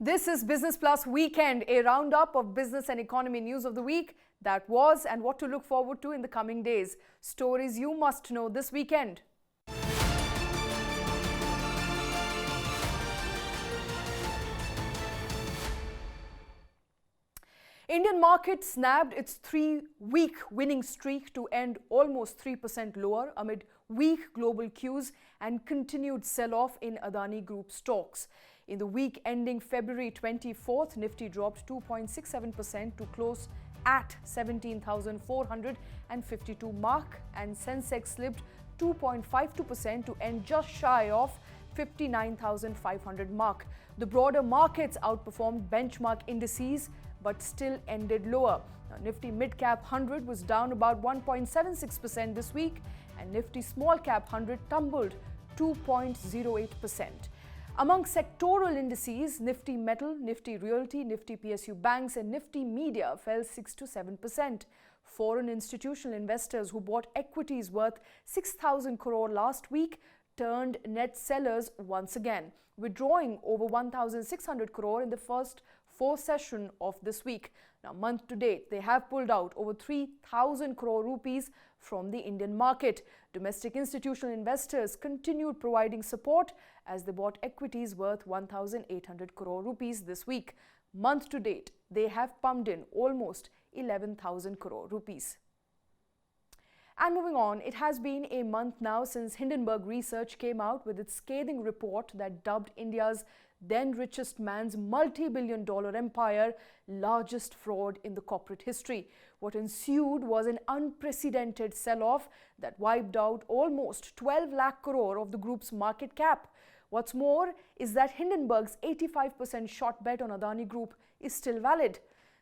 This is Business Plus Weekend, a roundup of business and economy news of the week that was and what to look forward to in the coming days. Stories you must know this weekend. Indian market snapped its 3-week winning streak to end almost 3% lower amid weak global cues and continued sell-off in Adani Group stocks. In the week ending February 24th, Nifty dropped 2.67% to close at 17,452 mark, and Sensex slipped 2.52% to end just shy of 59,500 mark. The broader markets outperformed benchmark indices but still ended lower. Now, Nifty Mid-Cap 100 was down about 1.76% this week, and Nifty Small Cap 100 tumbled 2.08%. Among sectoral indices, Nifty Metal, Nifty Realty, Nifty PSU Banks and Nifty Media fell 6 to 7%. Foreign institutional investors who bought equities worth 6,000 crore last week turned net sellers once again, withdrawing over 1,600 crore in the first 4 sessions of this week. Now, month to date, they have pulled out over 3,000 crore rupees from the Indian market. Domestic institutional investors continued providing support as they bought equities worth 1,800 crore rupees this week. Month to date, they have pumped in almost 11,000 crore rupees. And moving on, it has been a month now since Hindenburg Research came out with its scathing report that dubbed India's then richest man's multi-billion-dollar empire largest fraud in the corporate history. What ensued was an unprecedented sell-off that wiped out almost 12 lakh crore of the group's market cap. What's more is that Hindenburg's 85% short bet on Adani Group is still valid.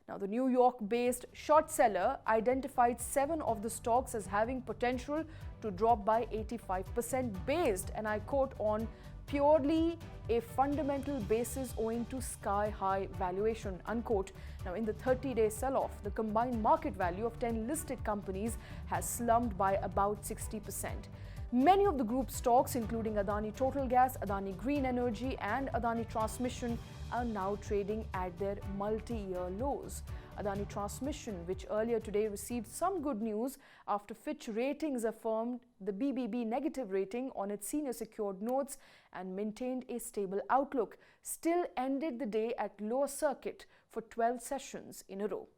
Now, the New York-based short seller identified 7 of the stocks as having potential to drop by 85% based, and I quote, on purely a fundamental basis owing to sky-high valuation, unquote. Now, in the 30-day sell-off, the combined market value of 10 listed companies has slumped by about 60%. Many of the group stocks, including Adani Total Gas, Adani Green Energy and Adani Transmission, are now trading at their multi-year lows. Adani Transmission, which earlier today received some good news after Fitch Ratings affirmed the BBB negative rating on its senior secured notes and maintained a stable outlook, still ended the day at lower circuit for 12 sessions in a row.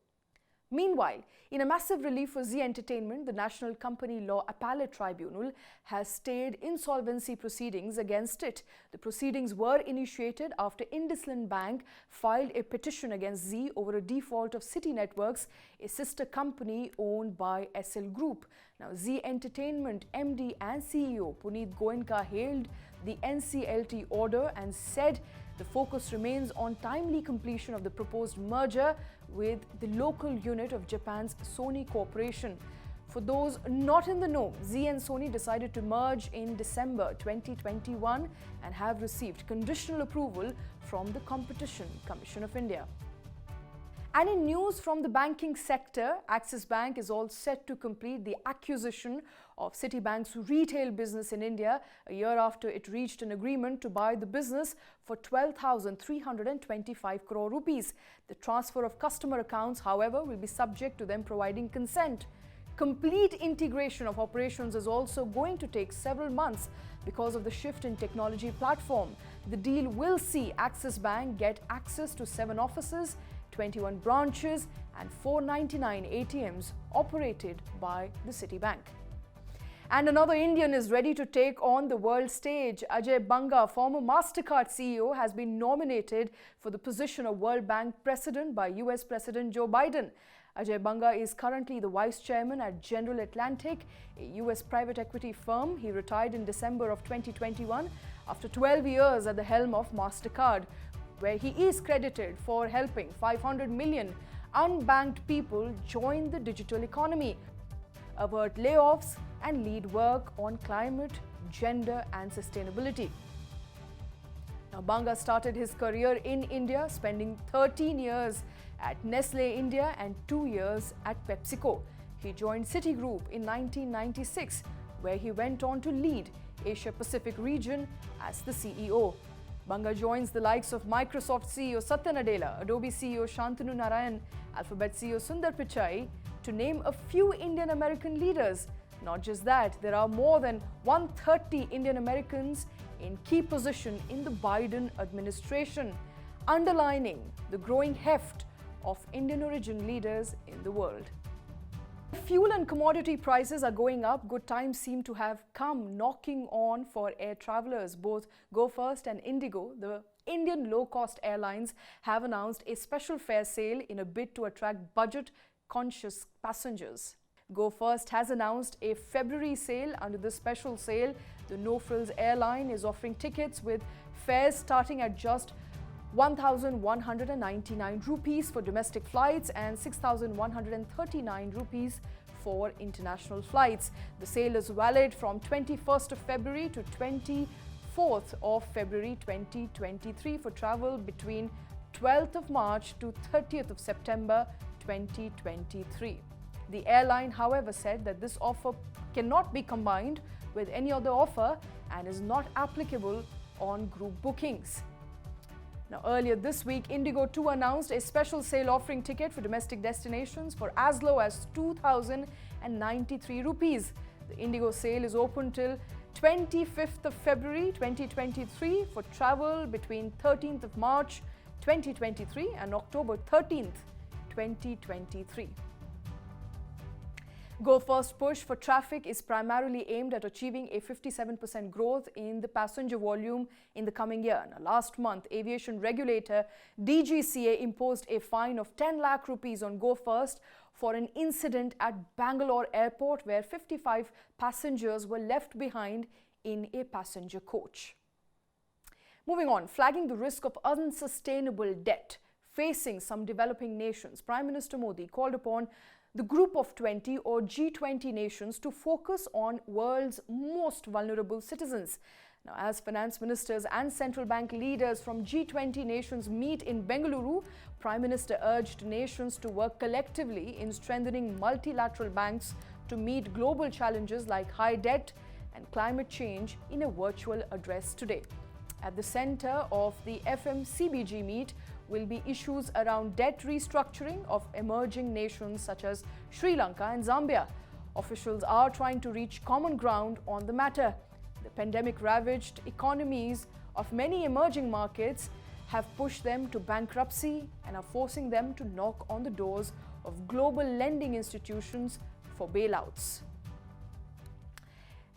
Meanwhile, in a massive relief for Zee Entertainment, the National Company Law Appellate Tribunal has stayed insolvency proceedings against it. The proceedings were initiated after IndiGo Bank filed a petition against Zee over a default of City Networks, a sister company owned by SL Group. Now, Zee Entertainment MD and CEO Puneet Goenka hailed the NCLAT order and said the focus remains on timely completion of the proposed merger with the local unit of Japan's Sony Corporation. For those not in the know, Zee and Sony decided to merge in December 2021 and have received conditional approval from the Competition Commission of India. And in news from the banking sector, Axis Bank is all set to complete the acquisition of Citibank's retail business in India a year after it reached an agreement to buy the business for 12,325 crore rupees. The transfer of customer accounts, however, will be subject to them providing consent. Complete integration of operations is also going to take several months because of the shift in technology platform. The deal will see Axis Bank get access to 7 offices, 21 branches and 499 ATMs operated by the Citibank. And another Indian is ready to take on the world stage. Ajay Banga, former MasterCard CEO, has been nominated for the position of World Bank President by US President Joe Biden. Ajay Banga is currently the vice chairman at General Atlantic, a US private equity firm. He retired in December of 2021 after 12 years at the helm of MasterCard, where he is credited for helping 500 million unbanked people join the digital economy, avert layoffs, and lead work on climate, gender, and sustainability. Now, Banga started his career in India, spending 13 years at Nestle India and 2 years at PepsiCo. He joined Citigroup in 1996, where he went on to lead Asia Pacific region as the CEO. Banga joins the likes of Microsoft CEO Satya Nadella, Adobe CEO Shantanu Narayan, Alphabet CEO Sundar Pichai, to name a few Indian American leaders. Not just that, there are more than 130 Indian Americans in key position in the Biden administration, underlining the growing heft of Indian origin leaders in the world. Fuel and commodity prices are going up. Good times seem to have come knocking on for air travelers. Both GoFirst and IndiGo, the Indian low-cost airlines, have announced a special fare sale in a bid to attract budget-conscious passengers. GoFirst has announced a February sale. Under the special sale, the no-frills airline is offering tickets with fares starting at just 1,199 rupees for domestic flights and 6,139 rupees for international flights. The sale is valid from 21st of February to 24th of February 2023 for travel between 12th of March to 30th of September 2023. The airline, however, said that this offer cannot be combined with any other offer and is not applicable on group bookings. Now, earlier this week, IndiGo too announced a special sale offering ticket for domestic destinations for as low as 2,093 rupees. The IndiGo sale is open till 25th of February 2023 for travel between 13th of March 2023 and October 13th, 2023. GoFirst push for traffic is primarily aimed at achieving a 57% growth in the passenger volume in the coming year. Now, last month, aviation regulator DGCA imposed a fine of 10 lakh rupees on GoFirst for an incident at Bangalore airport where 55 passengers were left behind in a passenger coach. Moving on, flagging the risk of unsustainable debt facing some developing nations, Prime Minister Modi called upon the Group of 20 or G20 nations to focus on world's most vulnerable citizens. Now, as finance ministers and central bank leaders from G20 nations meet in Bengaluru, Prime Minister urged nations to work collectively in strengthening multilateral banks to meet global challenges like high debt and climate change in a virtual address today. At the center of the FMCBG meet will be issues around debt restructuring of emerging nations such as Sri Lanka and Zambia. Officials are trying to reach common ground on the matter. The pandemic-ravaged economies of many emerging markets have pushed them to bankruptcy and are forcing them to knock on the doors of global lending institutions for bailouts.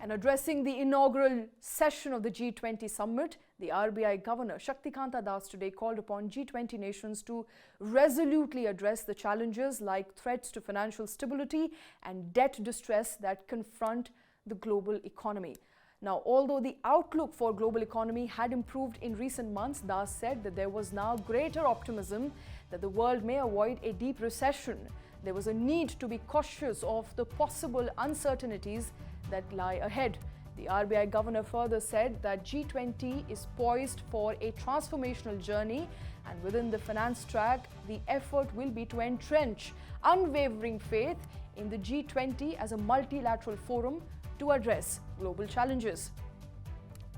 And addressing the inaugural session of the G20 summit, the RBI Governor Shaktikanta Das today called upon G20 nations to resolutely address the challenges like threats to financial stability and debt distress that confront the global economy. Now, although the outlook for global economy had improved in recent months, Das said that there was now greater optimism that the world may avoid a deep recession. There was a need to be cautious of the possible uncertainties that lie ahead. The RBI governor further said that G20 is poised for a transformational journey, and within the finance track, the effort will be to entrench unwavering faith in the G20 as a multilateral forum to address global challenges.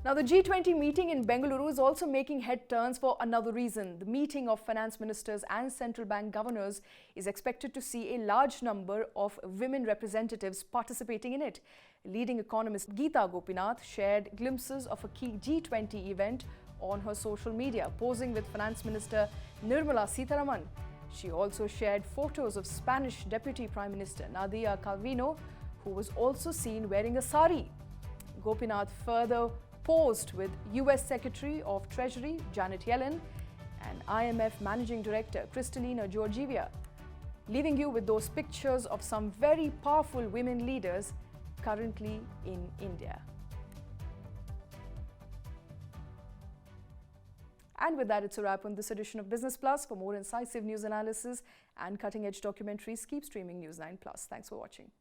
Now, the G20 meeting in Bengaluru is also making head turns for another reason. The meeting of finance ministers and central bank governors is expected to see a large number of women representatives participating in it. Leading economist Geeta Gopinath shared glimpses of a key G20 event on her social media, posing with Finance Minister Nirmala Sitharaman. She also shared photos of Spanish Deputy Prime Minister Nadia Calvino, who was also seen wearing a sari. Gopinath further posed with US Secretary of Treasury Janet Yellen and IMF Managing Director Kristalina Georgieva, leaving you with those pictures of some very powerful women leaders currently in India. And with that, it's a wrap on this edition of Business Plus. For more incisive news analysis and cutting-edge documentaries, keep streaming News 9 Plus. Thanks for watching.